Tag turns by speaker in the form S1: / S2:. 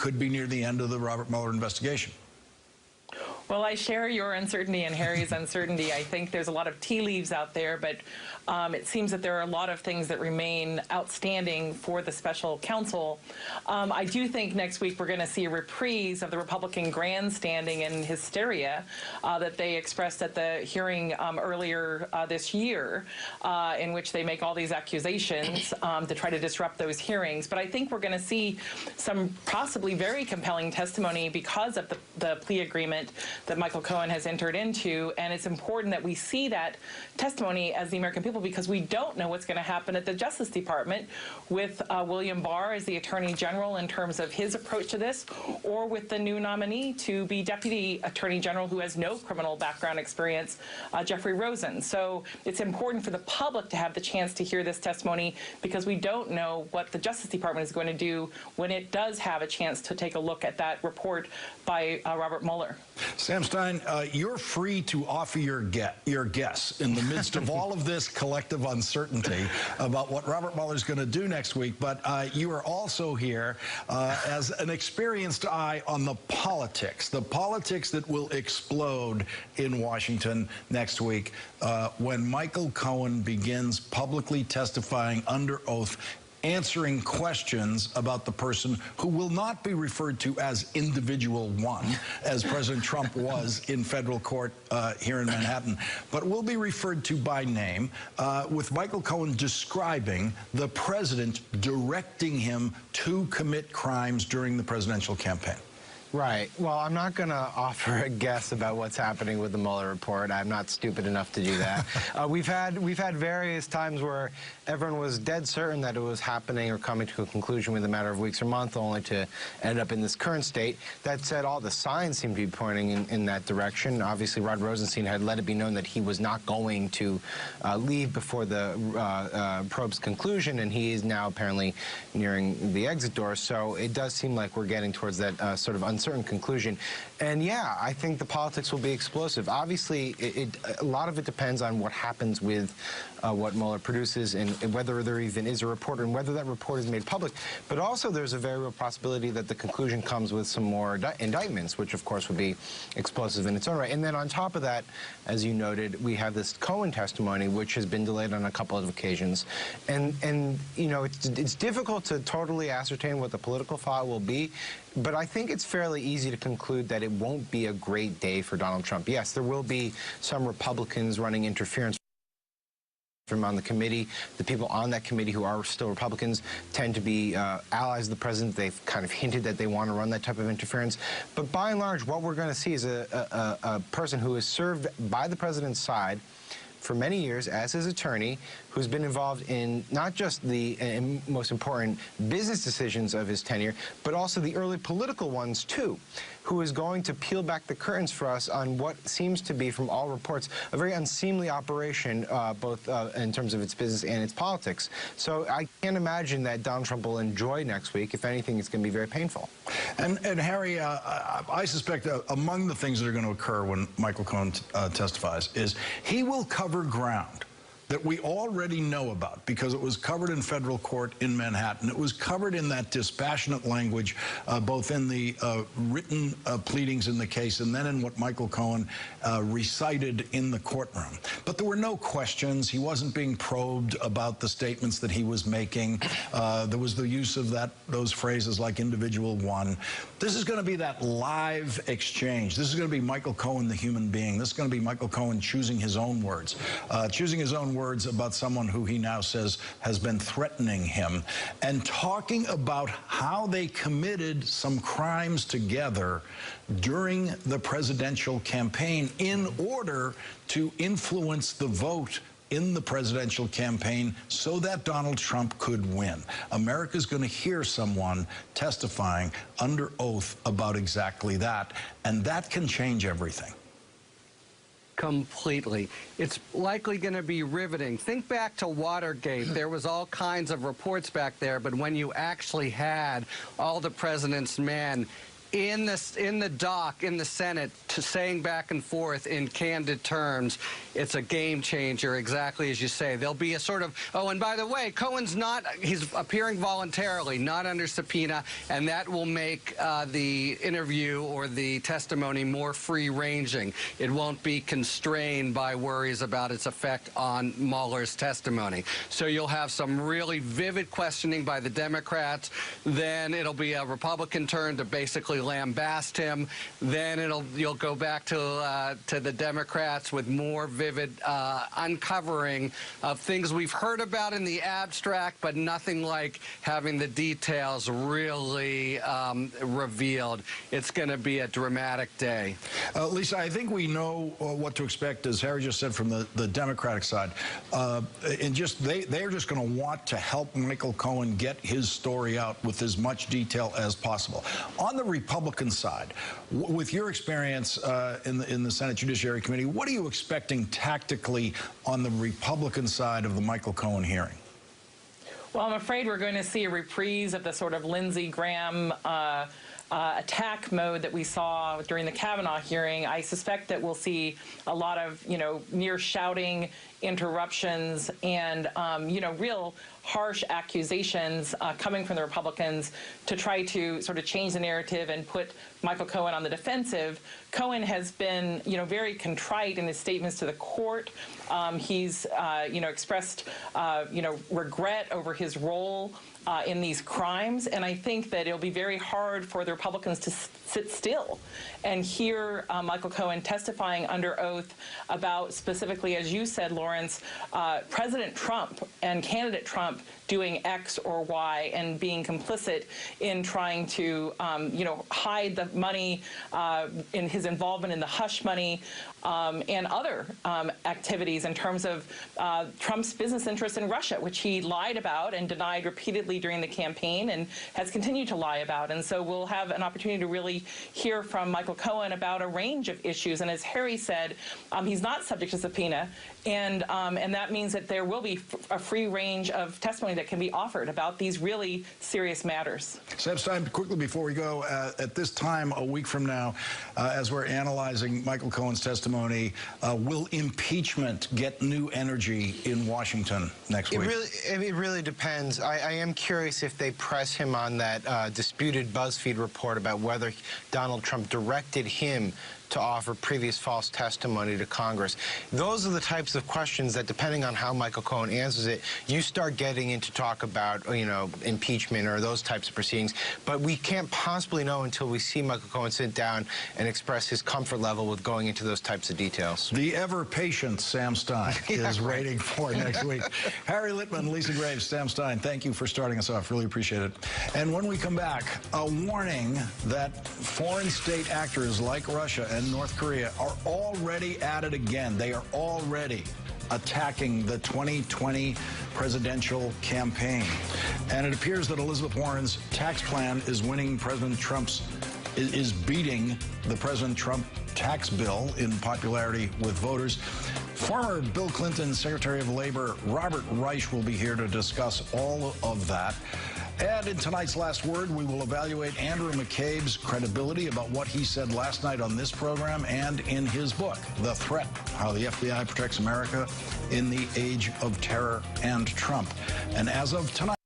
S1: could be near the end of the Robert Mueller investigation.
S2: Well, I share your uncertainty and Harry's uncertainty. I think there's a lot of tea leaves out there, but it seems that there are a lot of things that remain outstanding for the special counsel. I do think next week we're going to see a reprise of the Republican grandstanding and hysteria that they expressed at the hearing earlier this year, in which they make all these accusations to try to disrupt those hearings. But I think we're going to see some possibly very compelling testimony because of the plea agreement that Michael Cohen has entered into, and it's important that we see that testimony as the American people, because we don't know what's going to happen at the Justice Department with William Barr as the Attorney General in terms of his approach to this, or with the new nominee to be Deputy Attorney General who has no criminal background experience, Jeffrey Rosen. So it's important for the public to have the chance to hear this testimony, because we don't know what the Justice Department is going to do when it does have a chance to take a look at that report by Robert Mueller.
S1: Sam Stein, you're free to offer your guess in the midst of all of this collective uncertainty about what Robert Mueller is going to do next week, but you are also here as an experienced eye on the politics that will explode in Washington next week when Michael Cohen begins publicly testifying under oath, answering questions about the person who will not be referred to as individual one, as President Trump was in federal court here in Manhattan, but will be referred to by name, with Michael Cohen describing the president directing him to commit crimes during the presidential campaign.
S3: Right. Well, I'm not going to offer a guess about what's happening with the Mueller report. I'm not stupid enough to do that. We've had various times where everyone was dead certain that it was happening or coming to a conclusion within a matter of weeks or months, only to end up in this current state. That said, all the signs seem to be pointing in that direction. Obviously, Rod Rosenstein had let it be known that he was not going to leave before the probe's conclusion, and he is now apparently nearing the exit door. So it does seem like we're getting towards that sort of uncertain conclusion. And yeah, I think the politics will be explosive. Obviously, a lot of it depends on what happens with what Mueller produces and whether there even is a report and whether that report is made public. But also there's a very real possibility that the conclusion comes with some more indictments, which of course would be explosive in its own right. And then on top of that, as you noted, we have this Cohen testimony, which has been delayed on a couple of occasions. And you know, it's difficult to totally ascertain what the political file will be, but I think it's fairly easy to conclude that it won't be a great day for Donald Trump. Yes, there will be some Republicans running interference from on the committee. The people on that committee who are still Republicans tend to be allies of the president. They've kind of hinted that they want to run that type of interference. But by and large, what we're going to see is a person who has served by the president's side for many years as his attorney, who's been involved in not just the most important business decisions of his tenure, but also the early political ones too, who is going to peel back the curtains for us on what seems to be, from all reports, a very unseemly operation, both in terms of its business and its politics. So I can't imagine that Donald Trump will enjoy next week. If anything, it's going to be very painful.
S1: And Harry, I suspect among the things that are going to occur when Michael Cohen testifies is he will cover ground that we already know about, because it was covered in federal court in Manhattan. It was covered in that dispassionate language, both in the written pleadings in the case and then in what Michael Cohen recited in the courtroom. But there were no questions. He wasn't being probed about the statements that he was making. There was the use of those phrases like individual one. This is going to be that live exchange. This is going to be Michael Cohen, the human being. This is going to be Michael Cohen choosing his own words, words about someone who he now says has been threatening him, and talking about how they committed some crimes together during the presidential campaign in order to influence the vote in the presidential campaign so that Donald Trump could win. America's going to hear someone testifying under oath about exactly that, and that can change everything.
S4: Completely. It's likely going to be riveting. Think back to Watergate. There was all kinds of reports back there, but when you actually had all the president's men in the dock in the Senate saying back and forth in candid terms, it's a game changer, exactly as you say. There'll be a sort of, oh, and by the way, he's appearing voluntarily, not under subpoena, and that will make the interview or the testimony more free-ranging. It won't be constrained by worries about its effect on Mueller's testimony. So you'll have some really vivid questioning by the Democrats. Then it'll be a Republican turn to basically lambast him. Then you'll go back to the Democrats with more vivid uncovering of things we've heard about in the abstract, but nothing like having the details really revealed. It's going to be a dramatic day.
S1: Lisa, I think we know what to expect, as Harry just said, from the Democratic side. And they're just going to want to help Michael Cohen get his story out with as much detail as possible. On the Republican side, with your experience in the Senate Judiciary Committee, what are you expecting tactically on the Republican side of the Michael Cohen hearing?
S2: Well, I'm afraid we're going to see a reprise of the sort of Lindsey Graham attack mode that we saw during the Kavanaugh hearing. I suspect that we'll see a lot of, near shouting, interruptions, and, real harsh accusations coming from the Republicans to try to sort of change the narrative and put Michael Cohen on the defensive. Cohen has been, very contrite in his statements to the court. He's, expressed, regret over his role in these crimes, and I think that it'll be very hard for the Republicans to sit still and hear Michael Cohen testifying under oath about, specifically, as you said, Lawrence, President Trump and candidate Trump doing X or Y and being complicit in trying to, hide the money in his involvement in the hush money and other activities in terms of Trump's business interests in Russia, which he lied about and denied repeatedly during the campaign and has continued to lie about. And so we'll have an opportunity to really hear from Michael Cohen about a range of issues. And as Harry said, he's not subject to subpoena, and that means that there will be a free range of testimony that can be offered about these really serious matters.
S1: Sam Stein, quickly before we go, at this time a week from now, as we're analyzing Michael Cohen's testimony, will impeachment get new energy in Washington next week?
S3: It really depends. I am curious if they press him on that disputed BuzzFeed report about whether Donald Trump directed him to offer previous false testimony to Congress. Those are the types of questions that, depending on how Michael Cohen answers it, you start getting into talk about, impeachment or those types of proceedings. But we can't possibly know until we see Michael Cohen sit down and express his comfort level with going into those types of details.
S1: The ever-patient Sam Stein is waiting for next week. Harry Littman, Lisa Graves, Sam Stein, thank you for starting us off. Really appreciate it. And when we come back, a warning that foreign state actors like Russia and North Korea are already at it again. They are already attacking the 2020 presidential campaign. And it appears that Elizabeth Warren's tax plan is winning President Trump's, is beating the President Trump tax bill in popularity with voters. Former Bill Clinton Secretary of Labor Robert Reich will be here to discuss all of that. And in tonight's Last Word, we will evaluate Andrew McCabe's credibility about what he said last night on this program and in his book, The Threat, How the FBI Protects America in the Age of Terror and Trump. And as of tonight,